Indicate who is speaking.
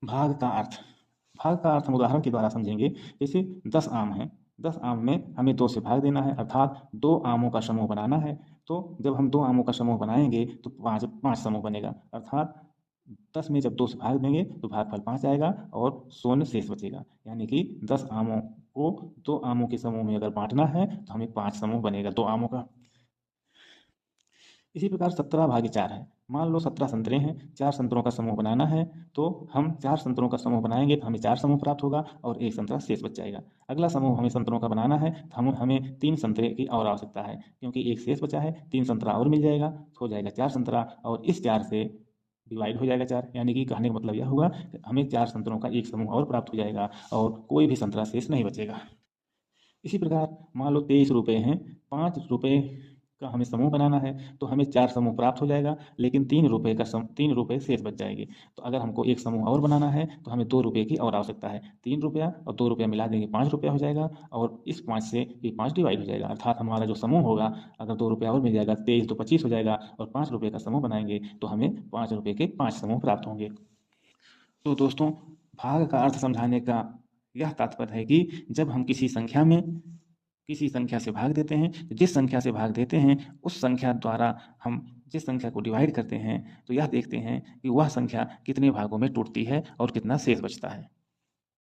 Speaker 1: भाग का अर्थ। भाग का अर्थ हम उदाहरण के द्वारा समझेंगे। जैसे 10 आम हैं, 10 आम में हमें 2 से भाग देना है, अर्थात 2 आमों का समूह बनाना है। तो जब हम 2 आमों का समूह बनाएंगे तो 5 5 समूह बनेगा, अर्थात 10 में जब 2 से भाग देंगे तो भागफल 5 आएगा और शून्य शेष बचेगा। यानी कि 10 आमों को 2 आमों के समूह में अगर बांटना है तो हमें 5 समूह बनेगा 2 आमों का। इसी प्रकार 17 भागे 4 है। मान लो 17 संतरे हैं, 4 संतरों का समूह बनाना है, तो हम 4 संतरों का समूह बनाएंगे तो हमें 4 समूह प्राप्त होगा और 1 संतरा शेष बच जाएगा। अगला समूह हमें संतरों का बनाना है तो हमें 3 संतरे की और आवश्यकता है, क्योंकि 1 शेष बचा है, 3 संतरा और मिल जाएगा तो हो जाएगा 4 संतरा, और इस 4 से डिवाइड हो जाएगा 4, यानी कि कहने का मतलब यह हुआ कि हमें 4 संतरों का एक समूह और प्राप्त हो जाएगा और कोई भी संतरा शेष नहीं बचेगा। इसी प्रकार मान लो 23 रुपये हैं, 5 रुपये का हमें समूह बनाना है तो हमें 4 समूह प्राप्त हो जाएगा, लेकिन 3 रुपये शेष बच जाएंगे। तो अगर हमको एक समूह और बनाना है तो हमें 2 रुपये की और आवश्यकता है। 3 रुपया और 2 रुपया मिला देंगे 5 रुपया हो जाएगा, और इस 5 से ये 5 डिवाइड हो जाएगा, अर्थात हमारा जो समूह होगा, अगर 2 रुपया और मिल जाएगा, 23 तो 25 हो जाएगा, और 5 रुपये का समूह बनाएंगे तो हमें 5 रुपये के 5 समूह प्राप्त होंगे। तो दोस्तों, भाग का अर्थ समझाने का यह तात्पर्य है कि जब हम किसी संख्या से भाग देते हैं, तो जिस संख्या से भाग देते हैं उस संख्या द्वारा हम जिस संख्या को डिवाइड करते हैं तो यह देखते हैं कि वह संख्या कितने भागों में टूटती है और कितना शेष बचता है।